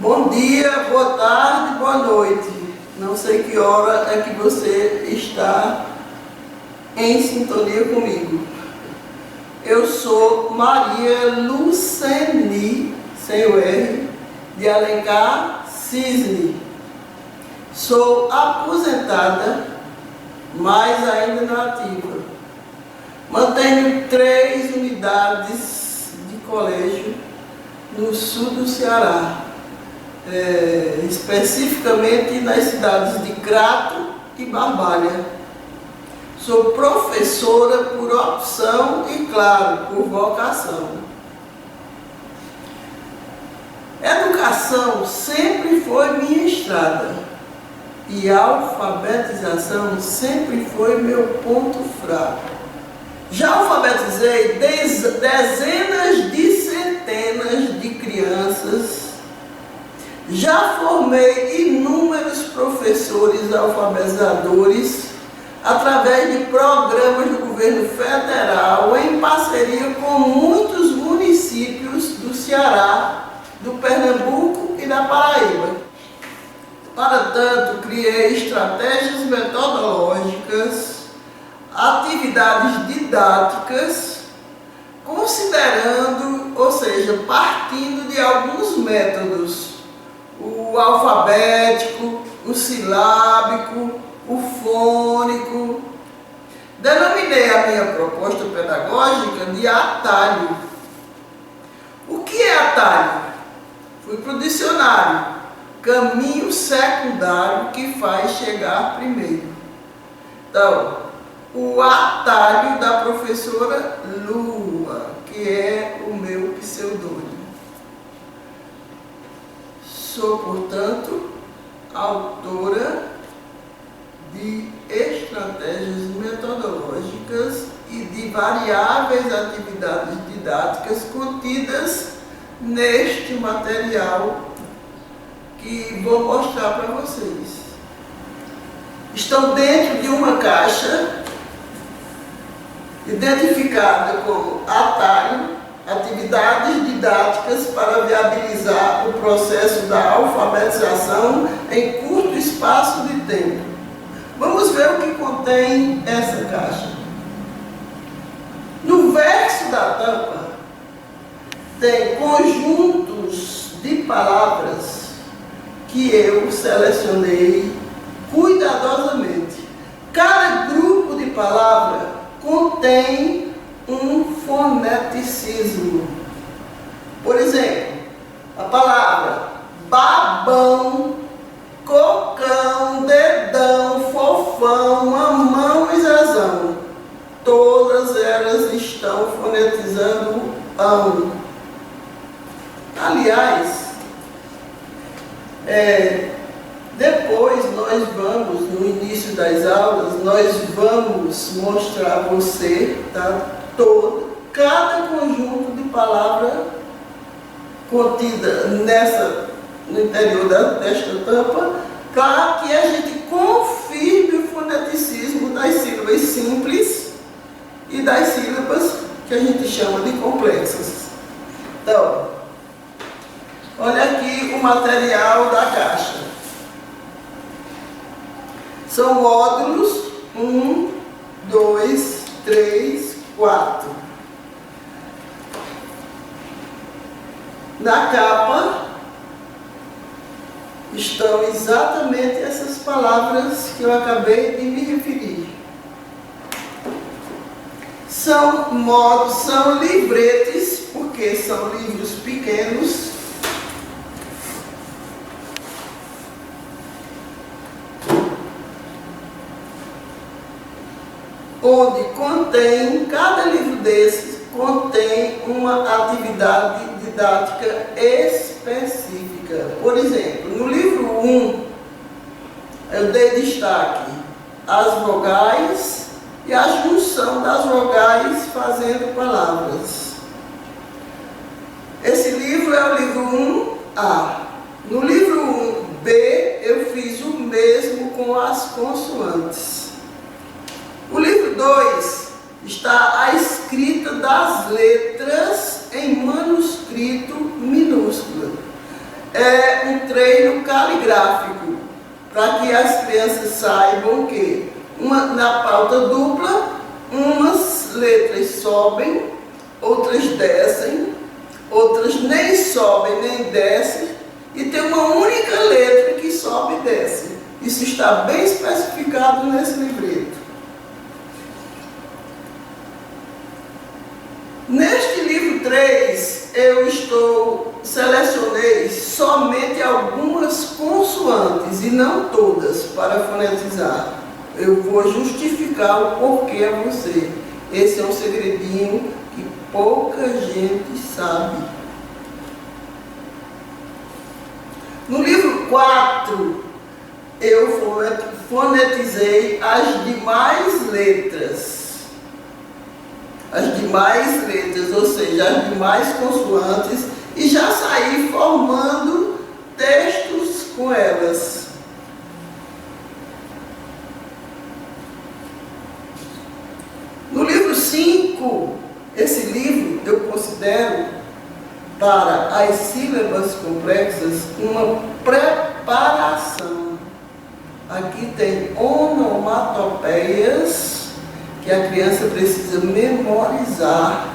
Bom dia, boa tarde, boa noite. Não sei que hora é que você está em sintonia comigo. Eu sou Maria Luceni, sem o R, de Alencar Cisne. Sou aposentada, mas ainda não ativa. Mantenho 3 unidades de colégio no sul do Ceará, especificamente nas cidades de Crato e Barbalha. Sou professora por opção e, claro, por vocação. Educação sempre foi minha estrada e a alfabetização sempre foi meu ponto fraco. Já alfabetizei dezenas de centenas de crianças, já formei inúmeros professores alfabetizadores através de programas do governo federal em parceria com muitos municípios do Ceará, do Pernambuco e da Paraíba. Para tanto, criei estratégias metodológicas, atividades didáticas, considerando, ou seja, partindo de alguns métodos: o alfabético, o silábico, o fônico. Denominei a minha proposta pedagógica de atalho. O que é atalho? Fui para o dicionário: caminho secundário que faz chegar primeiro. Então, o atalho da professora Lua, que é o meu pseudônimo. Sou, portanto, autora de estratégias metodológicas e de variáveis atividades didáticas contidas neste material que vou mostrar para vocês. Estão dentro de uma caixa identificada como atalho, atividades didáticas para viabilizar o processo da alfabetização em curto espaço de tempo. Vamos ver o que contém essa caixa. No verso da tampa tem conjuntos de palavras que eu selecionei cuidadosamente. Cada grupo de palavra contém um foneticismo. Por exemplo, a palavra babão, cocão, dedão, fofão, mamão e zazão. Todas elas estão fonetizando ão. Aliás, depois nós vamos, no início das aulas, nós vamos mostrar a você, tá, cada conjunto de palavra contida no interior desta tampa, para que a gente confirme o foneticismo das sílabas simples e das sílabas que a gente chama de complexas. Então, olha aqui o material da caixa. São módulos 1, 2, 3, 4. Na capa estão exatamente essas palavras que eu acabei de me referir. São livretes, porque são livros pequenos, onde cada livro desses contém uma atividade didática específica. Por exemplo, no livro 1, eu dei destaque às vogais e à junção das vogais fazendo palavras. Esse livro é o livro 1A. No livro 1B, eu fiz o mesmo com as consoantes. O livro 2 está a escrita das letras em manuscrito minúsculo. é um treino caligráfico, para que as crianças saibam que na pauta dupla, umas letras sobem, outras descem, outras nem sobem nem descem, e tem uma única letra que sobe e desce. Isso está bem especificado nesse livreto. Neste livro 3, eu selecionei somente algumas consoantes e não todas para fonetizar. Eu vou justificar o porquê a você. Esse é um segredinho que pouca gente sabe. No livro 4, eu fonetizei as demais letras. As demais letras, ou seja, as demais consoantes, e já saí formando textos com elas. No livro 5, esse livro eu considero para as sílabas complexas uma preparação. Aqui tem onomatopeias que a criança precisa memorizar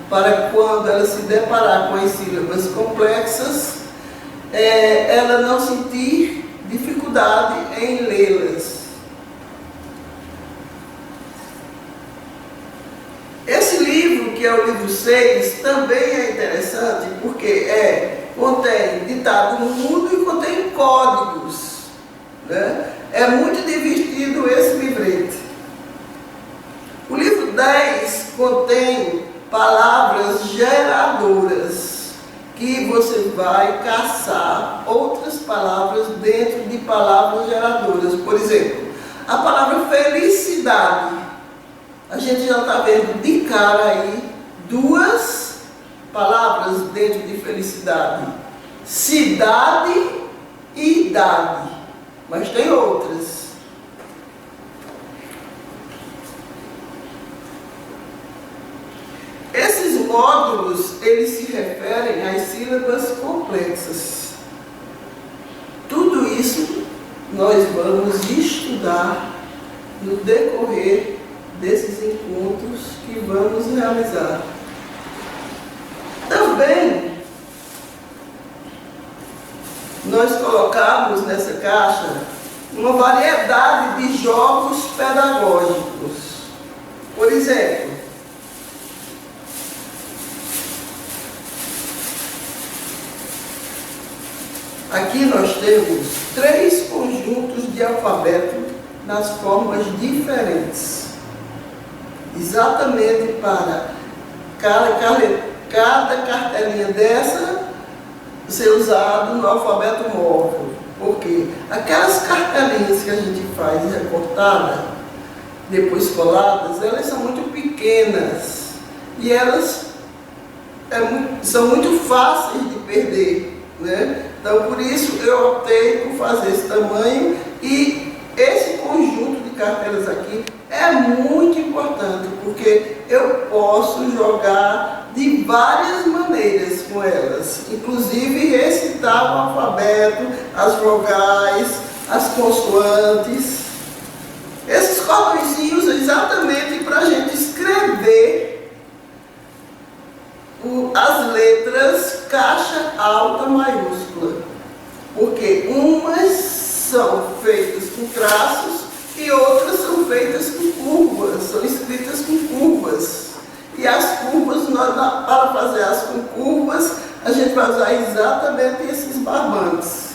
para quando ela se deparar com as sílabas complexas, ela não sentir dificuldade em lê-las. Esse livro, que é o livro 6, também é interessante porque contém ditado mudo e contém códigos, né? É muito divertido esse livreto. O livro 10 contém palavras geradoras, que você vai caçar outras palavras dentro de palavras geradoras. Por exemplo, a palavra felicidade. A gente já está vendo de cara aí duas palavras dentro de felicidade. Cidade e idade. Mas tem outras. Esses módulos, eles se referem às sílabas complexas. Tudo isso nós vamos estudar no decorrer desses encontros que vamos realizar. Também, nós colocamos nessa caixa uma variedade de jogos pedagógicos. Por exemplo, aqui nós temos 3 conjuntos de alfabeto nas formas diferentes. Exatamente para cada cartelinha dessa ser usado no alfabeto móvel. Porque aquelas cartelinhas que a gente faz recortada, depois coladas, elas são muito pequenas e elas são muito fáceis de perder, né? Então, por isso, eu optei por fazer esse tamanho, e esse conjunto de cartelas aqui é muito importante, porque eu posso jogar de várias maneiras com elas, inclusive recitar o alfabeto, as vogais, as consoantes. Esses cordõezinhos exatamente para a gente escrever as letras caixa alta maiúscula, porque umas são feitas com traços e outras são feitas com curvas, são escritas com curvas. E as curvas, para fazer as com curvas, a gente vai usar exatamente esses barbantes.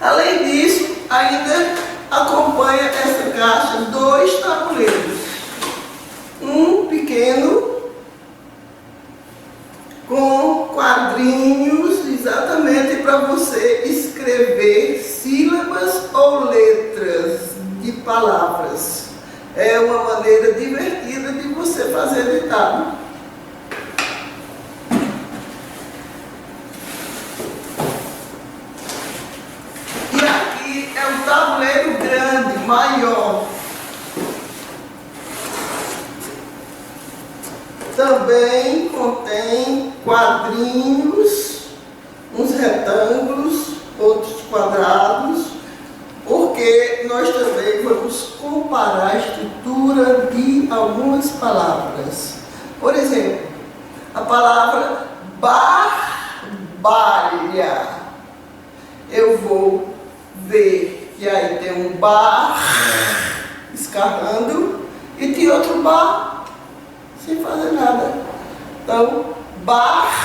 Além disso, ainda acompanha essa caixa 2 tabuleiros. Um pequeno com quadrinhos exatamente para você escrever sílabas ou letras de palavras. É uma maneira divertida de você fazer ditado. E aqui é um tabuleiro grande, maior. Também contém quadrinhos quadrinhos, uns retângulos, outros quadrados, porque nós também vamos comparar a estrutura de algumas palavras. Por exemplo, a palavra barbalha. Eu vou ver que aí tem um bar escarrando e tem outro bar sem fazer nada. Então, barbalha.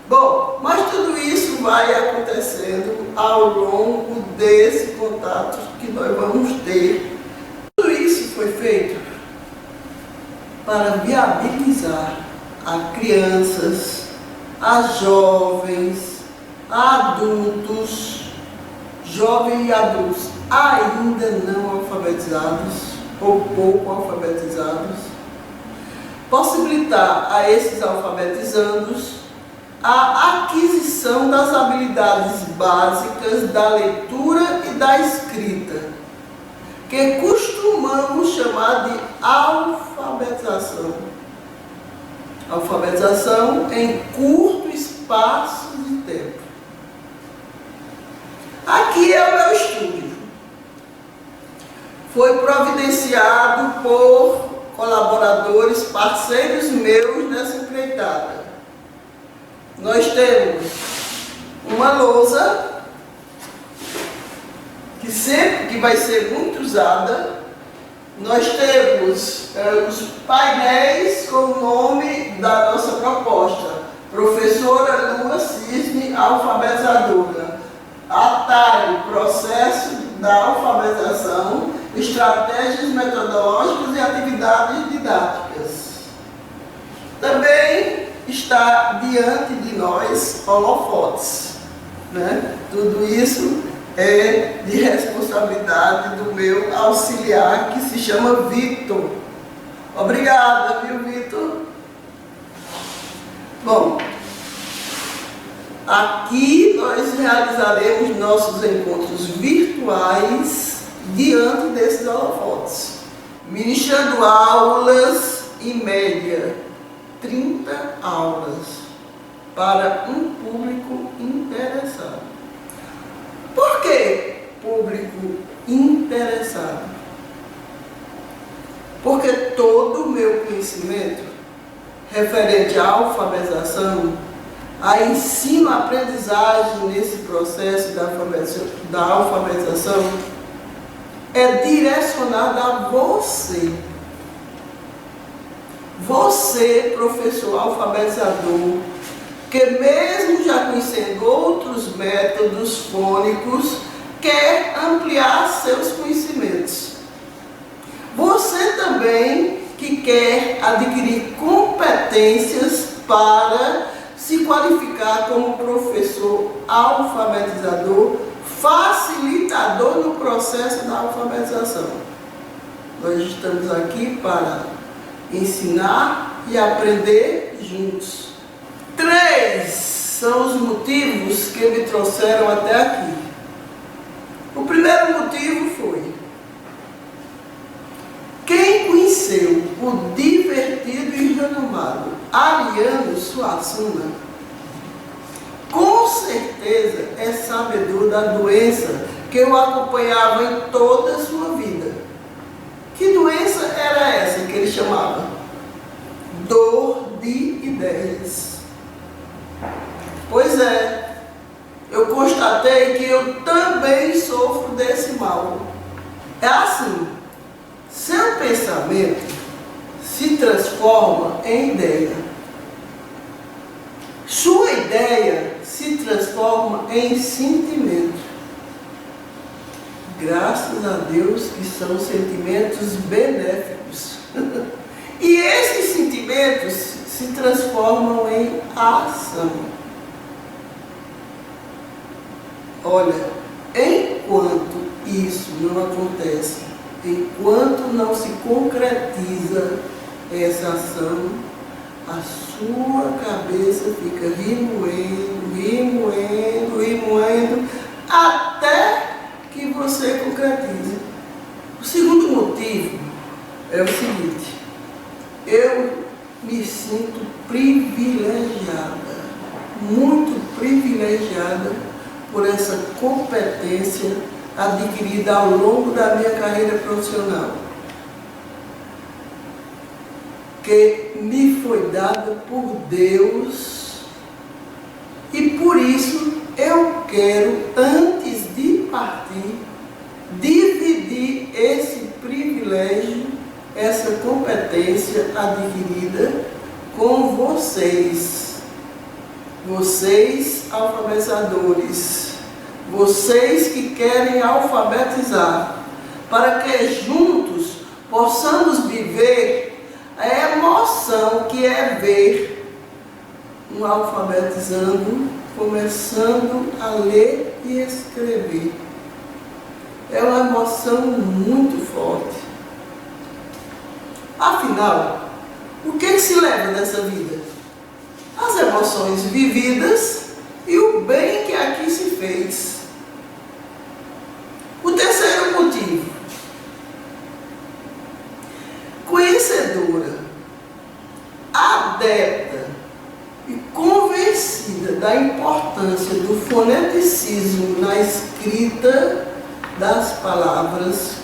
Bom, mas tudo isso vai acontecendo ao longo desse contato que nós vamos ter. Tudo isso foi feito para viabilizar a crianças, a jovens, a adultos, jovens e adultos ainda não alfabetizados ou pouco alfabetizados, possibilitar a esses alfabetizandos a aquisição das habilidades básicas da leitura e da escrita, que costumamos chamar de alfabetização. Alfabetização em curto espaço de tempo. Aqui é o meu estúdio. Foi providenciado por colaboradores, parceiros meus nessa empreitada. Nós temos uma lousa que vai ser muito usada. Nós temos os painéis com o nome da nossa proposta: Professora Lua Cisne, alfabetizadora. Atalho, processo da alfabetização, estratégias metodológicas e atividades didáticas. Também está diante de nós holofotes, né? Tudo isso é de responsabilidade do meu auxiliar, que se chama Vitor. Obrigada, viu, Vitor? Bom, aqui nós realizaremos nossos encontros virtuais diante desses holofotes, ministrando aulas em média 30 aulas para um público interessado. Por que público interessado? Porque todo o meu conhecimento referente à alfabetização, a ensino-aprendizagem nesse processo da alfabetização é direcionado a você. Você, professor alfabetizador, que mesmo já conhecendo outros métodos fônicos, quer ampliar seus conhecimentos. Você também que quer adquirir competências para se qualificar como professor alfabetizador, facilitador no processo da alfabetização. Nós estamos aqui para ensinar e aprender juntos. 3 são os motivos que me trouxeram até aqui. O primeiro motivo foi: quem conheceu o divertido e renomado Ariano Suassuna, com certeza é sabedor da doença que eu acompanhava em toda a sua vida. Que doença era essa que ele chamava? Dor de ideias. Pois é, eu constatei que eu também sofro desse mal. É assim, seu pensamento se transforma em ideia. Sua ideia se transforma em sentimento. Graças a Deus que são sentimentos benéficos. E esses sentimentos se transformam em ação. Olha, enquanto isso não acontece, enquanto não se concretiza essa ação, a sua cabeça fica remoendo, até que você concretize. O segundo motivo é o seguinte: eu me sinto privilegiada, muito privilegiada por essa competência adquirida ao longo da minha carreira profissional, que me foi dada por Deus, e por isso eu quero, antes de partir, dividir esse privilégio, essa competência adquirida com vocês, vocês alfabetizadores, vocês que querem alfabetizar, para que juntos possamos viver a emoção que é ver um alfabetizando, começando a ler e escrever. É uma emoção muito forte. Afinal, o que se leva dessa vida? As emoções vividas e o bem que aqui se fez. O terceiro motivo: conhecedora, adepta e convencida da importância do foneticismo na escrita das palavras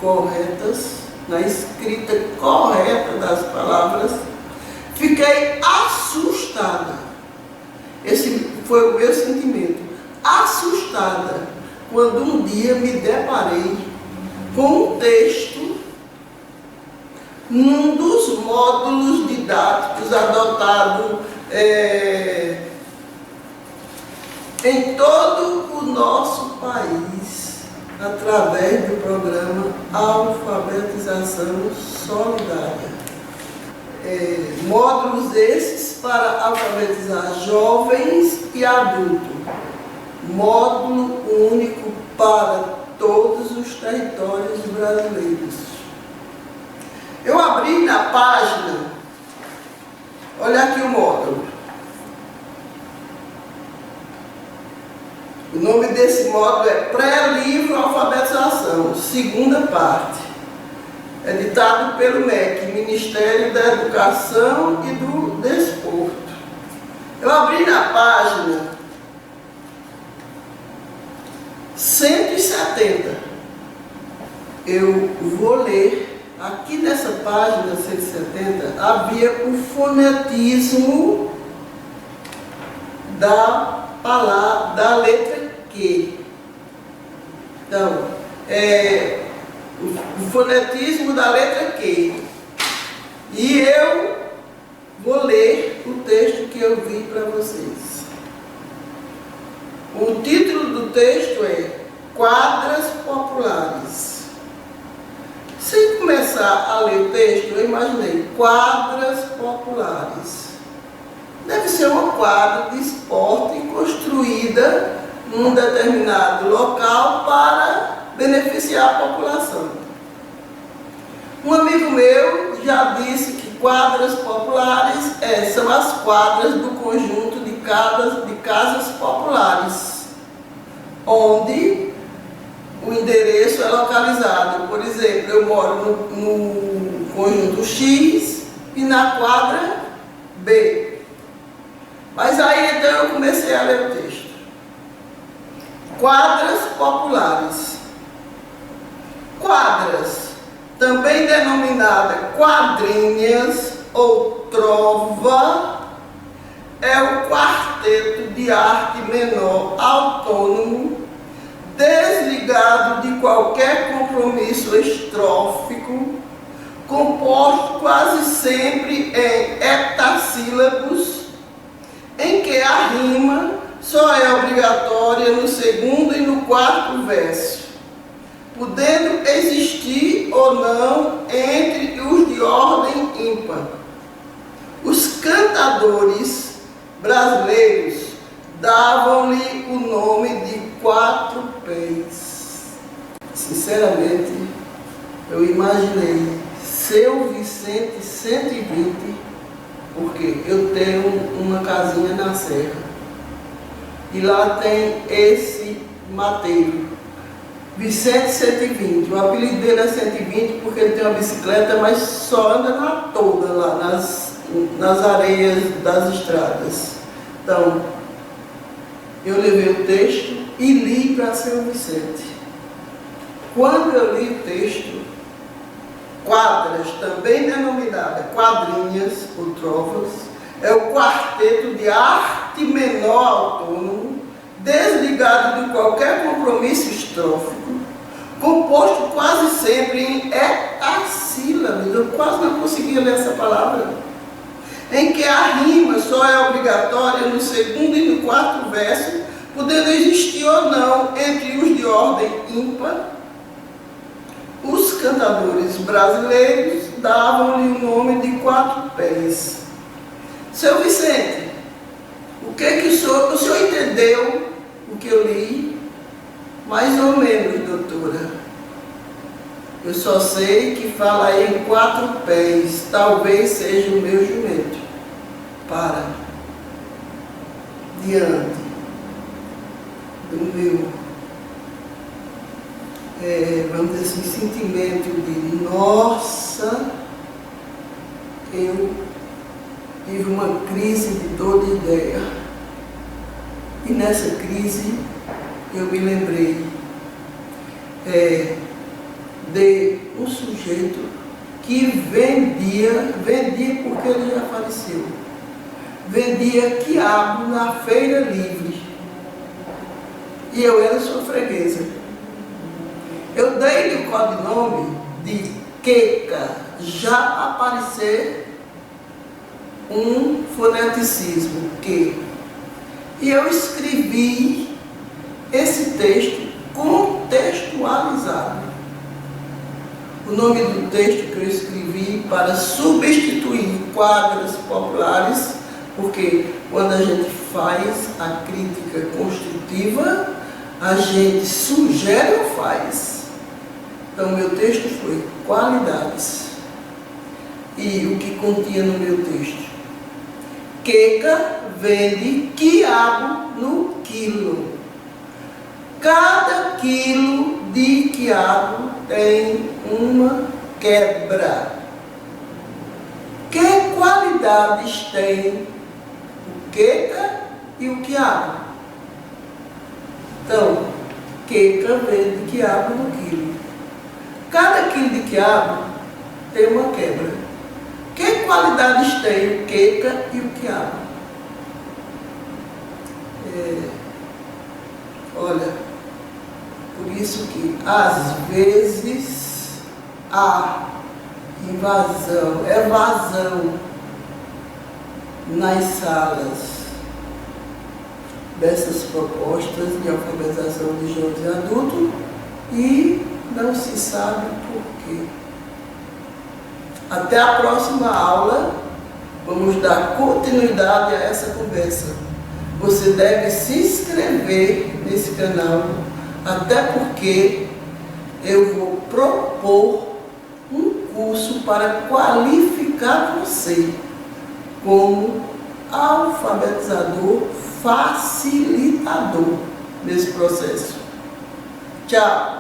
corretas, na escrita correta das palavras, fiquei assustada. Esse foi o meu sentimento. Assustada, quando um dia me deparei com um texto num dos módulos didáticos adotado em todo o nosso país, através do programa Alfabetização Solidária. Módulos esses para alfabetizar jovens e adultos. Módulo único para todos os territórios brasileiros. Eu abri na página, olha aqui o módulo. O nome desse módulo é Pré-Livro Alfabetização, segunda parte, editado pelo MEC, Ministério da Educação e do Desporto. Eu abri na página 170. Eu vou ler. Aqui nessa página 170 havia o fonetismo da palavra, da letra Q. Então, o fonetismo da letra Q. E eu vou ler o texto que eu vi para vocês. O título do texto é Quadras Populares. Sem começar a ler o texto, eu imaginei quadras populares. Deve ser uma quadra de esporte construída num determinado local para beneficiar a população. Um amigo meu já disse que quadras populares são as quadras do conjunto de casas populares, onde o endereço é localizado. Por exemplo, eu moro no conjunto X e na quadra B. Mas aí então eu comecei a ler o texto. Quadras populares. Quadras, também denominada quadrinhas ou trova, é o quarteto de arte menor autônomo, desligado de qualquer compromisso estrófico, composto quase sempre em heptassílabos, em que a rima só é obrigatória no segundo e no quarto verso, podendo existir ou não entre os de ordem ímpar. Os cantadores brasileiros davam-lhe o nome de quatro pés. Sinceramente, eu imaginei Seu Vicente 120, porque eu tenho uma casinha na serra e lá tem esse mateiro, Vicente 120. O apelido dele é 120 porque ele tem uma bicicleta, mas só anda na toda lá, nas areias das estradas. Então, eu levei o texto e li para São Vicente. Quando eu li o texto, quadras, também denominada quadrinhas ou trovas, é o quarteto de arte menor autônomo, desligado de qualquer compromisso estrófico, composto quase sempre em hexassílabos, eu quase não conseguia ler essa palavra, em que a rima só é obrigatória no segundo e no quarto verso, podendo existir ou não entre os de ordem ímpar. Os cantadores brasileiros davam-lhe o nome de quatro pés. Seu Vicente, o senhor entendeu o que eu li? Mais ou menos, doutora. Eu só sei que fala aí em quatro pés, talvez seja o meu jumento. Para. Diante do meu, vamos dizer assim, sentimento de nossa, eu tive uma crise de dor de ideia. E nessa crise eu me lembrei de um sujeito que vendia porque ele já faleceu, vendia quiabo na feira livre. E eu era sua freguesa. Eu dei-lhe o codinome de Queca, já aparecer um foneticismo, que. E eu escrevi esse texto contextualizado. O nome do texto que eu escrevi para substituir quadras populares, porque quando a gente faz a crítica construtiva, a gente sugere ou faz. Então, meu texto foi qualidades. E o que continha no meu texto? Queca vende quiabo no quilo. Cada quilo de quiabo tem uma quebra. Que qualidades tem o queca e o quiabo? Então, queca vende quiabo no quilo. Cada quilo de quiabo tem uma quebra. Que qualidades tem o queca e o quiabo? Olha, por isso que às vezes há evasão nas salas dessas propostas de alfabetização de jovens e adultos e não se sabe por quê. Até a próxima aula, vamos dar continuidade a essa conversa. Você deve se inscrever nesse canal, até porque eu vou propor um curso para qualificar você como alfabetizador facilitador nesse processo. Tchau!